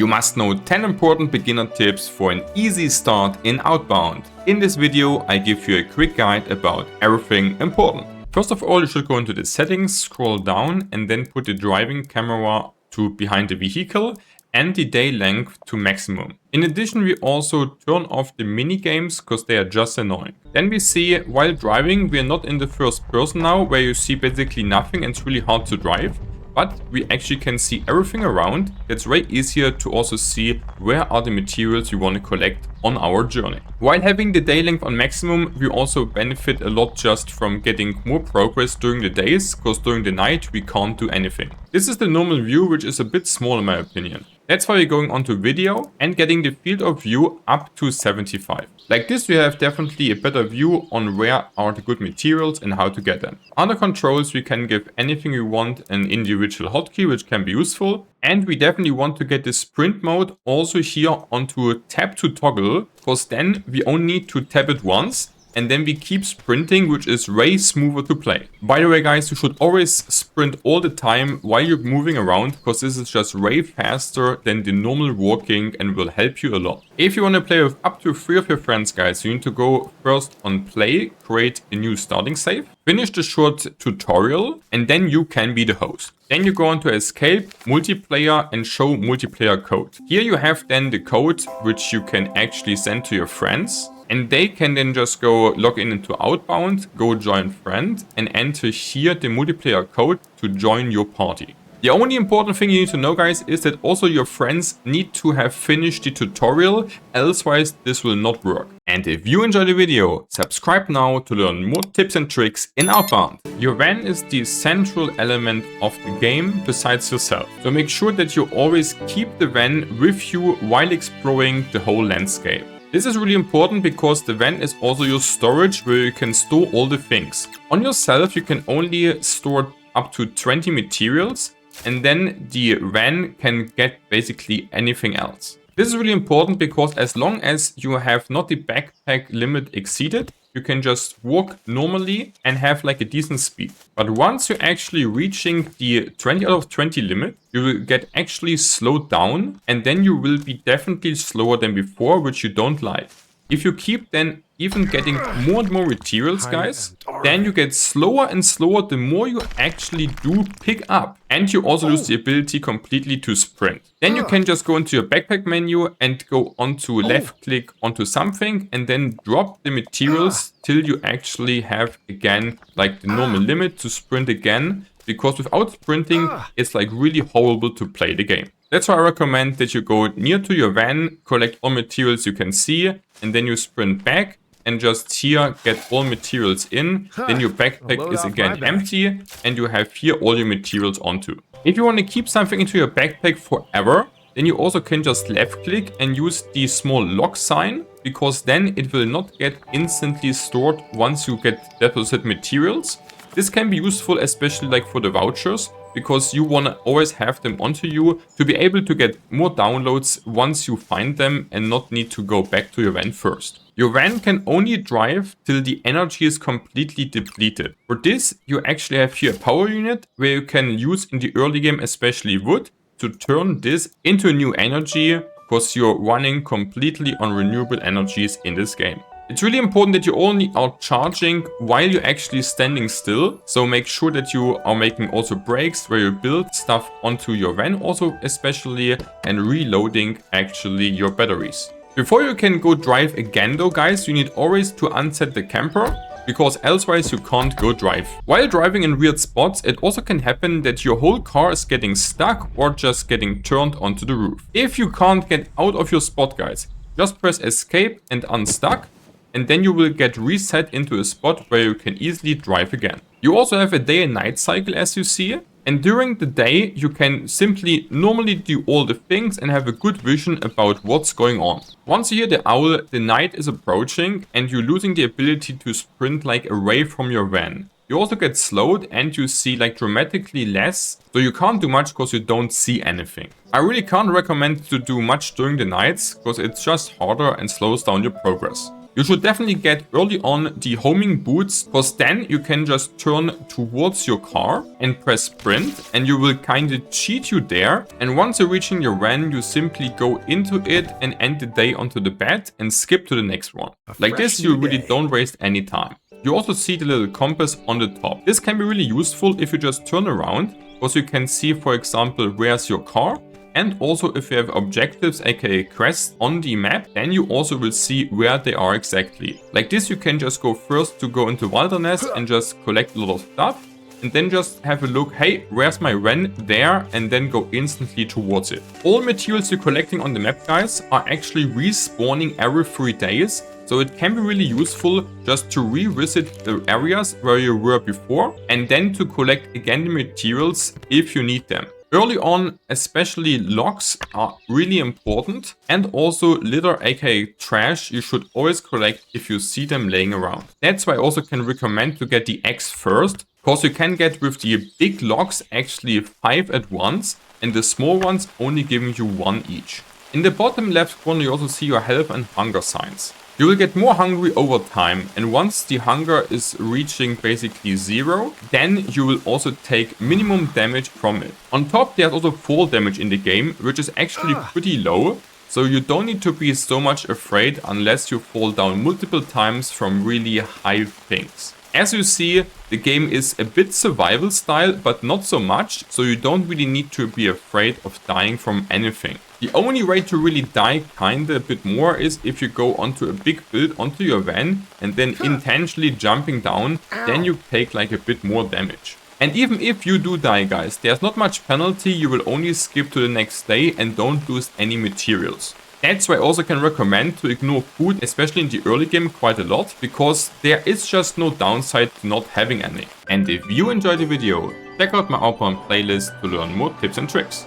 You must know 10 important beginner tips for an easy start in Outbound. In this video, I give you a quick guide about everything important. First of all, you should go into the settings, scroll down, and then put the driving camera to behind the vehicle and the day length to maximum. In addition, we also turn off the mini games because they are just annoying. Then we see while driving, we are not in the first person now, where you see basically nothing and it's really hard to drive. But we actually can see everything around. It's way easier to also see where are the materials you want to collect on our journey. While having the day length on maximum, we also benefit a lot just from getting more progress during the days, because during the night we can't do anything. This is the normal view, which is a bit small in my opinion. That's why we're going on to video and getting the field of view up to 75. Like this, we have definitely a better view on where are the good materials and how to get them. Under controls, we can give anything we want an individual hotkey, which can be useful. And we definitely want to get the sprint mode also here onto tap to toggle, because then we only need to tap it once. And then we keep sprinting, which is way smoother to play. By the way, guys, you should always sprint all the time while you're moving around, because this is just way faster than the normal walking and will help you a lot. If you want to play with up to 3 of your friends, guys, you need to go first on play, create a new starting save, finish the short tutorial, and then you can be the host. Then you go on to escape, multiplayer, and show multiplayer code. Here you have then the code which you can actually send to your friends. And they can then just go log in into Outbound, go join friend, and enter here the multiplayer code to join your party. The only important thing you need to know, guys, is that also your friends need to have finished the tutorial, elsewise this will not work. And if you enjoyed the video, subscribe now to learn more tips and tricks in Outbound. Your van is the central element of the game besides yourself. So make sure that you always keep the van with you while exploring the whole landscape. This is really important because the van is also your storage where you can store all the things. On yourself, you can only store up to 20 materials, and then the van can get basically anything else. This is really important because as long as you have not the backpack limit exceeded, you can just walk normally and have like a decent speed. But once you're actually reaching the 20 out of 20 limit, you will get actually slowed down, and then you will be definitely slower than before, which you don't like. If you keep then even getting more and more materials, guys, then you get slower and slower the more you actually do pick up. And you also lose the ability completely to sprint. Then you can just go into your backpack menu and go onto left click onto something and then drop the materials till you actually have again like the normal limit to sprint again. Because without sprinting, it's like really horrible to play the game. That's why I recommend that you go near to your van, collect all materials you can see, and then you sprint back and just here get all materials in. Then your backpack is again empty and you have here all your materials onto. If you want to keep something into your backpack forever, then you also can just left click and use the small lock sign, because then it will not get instantly stored once you get deposit materials. This can be useful especially like for the vouchers, because you want to always have them onto you to be able to get more downloads once you find them and not need to go back to your van first. Your van can only drive till the energy is completely depleted. For this, you actually have here a power unit where you can use in the early game, especially wood, to turn this into a new energy, because you're running completely on renewable energies in this game. It's really important that you only are charging while you're actually standing still. So make sure that you are making also breaks where you build stuff onto your van also especially, and reloading actually your batteries. Before you can go drive again though, guys, you need always to unset the camper, because elsewise you can't go drive. While driving in weird spots, it also can happen that your whole car is getting stuck or just getting turned onto the roof. If you can't get out of your spot, guys, just press escape and unstuck, and then you will get reset into a spot where you can easily drive again. You also have a day and night cycle, as you see, and during the day you can simply normally do all the things and have a good vision about what's going on. Once you hear the owl, the night is approaching and you're losing the ability to sprint like away from your van. You also get slowed and you see like dramatically less, so you can't do much because you don't see anything. I really can't recommend to do much during the nights because it's just harder and slows down your progress. You should definitely get early on the homing boots, because then you can just turn towards your car and press sprint, and you will kind of cheat you there. And once you're reaching your van, you simply go into it and end the day onto the bed and skip to the next one. Like this, you really don't waste any time. You also see the little compass on the top. This can be really useful if you just turn around, because you can see, for example, where's your car. And also if you have objectives, aka quests on the map, then you also will see where they are exactly. Like this, you can just go first to go into wilderness and just collect a lot of stuff. And then just have a look, hey, where's my van? There, and then go instantly towards it. All materials you're collecting on the map, guys, are actually respawning every 3 days. So it can be really useful just to revisit the areas where you were before and then to collect again the materials if you need them. Early on, especially logs are really important, and also litter, aka trash, you should always collect if you see them laying around. That's why I also can recommend to get the axe first, because you can get with the big logs actually 5 at once, and the small ones only giving you 1 each. In the bottom left corner you also see your health and hunger signs. You will get more hungry over time, and once the hunger is reaching basically 0, then you will also take minimum damage from it. On top there's also fall damage in the game, which is actually pretty low, so you don't need to be so much afraid unless you fall down multiple times from really high things. As you see, the game is a bit survival style, but not so much, so you don't really need to be afraid of dying from anything. The only way to really die kinda a bit more is if you go onto a big build onto your van and then intentionally jumping down, then you take like a bit more damage. And even if you do die, guys, there's not much penalty, you will only skip to the next day and don't lose any materials. That's why I also can recommend to ignore food, especially in the early game, quite a lot, because there is just no downside to not having any. And if you enjoyed the video, check out my Outbound playlist to learn more tips and tricks.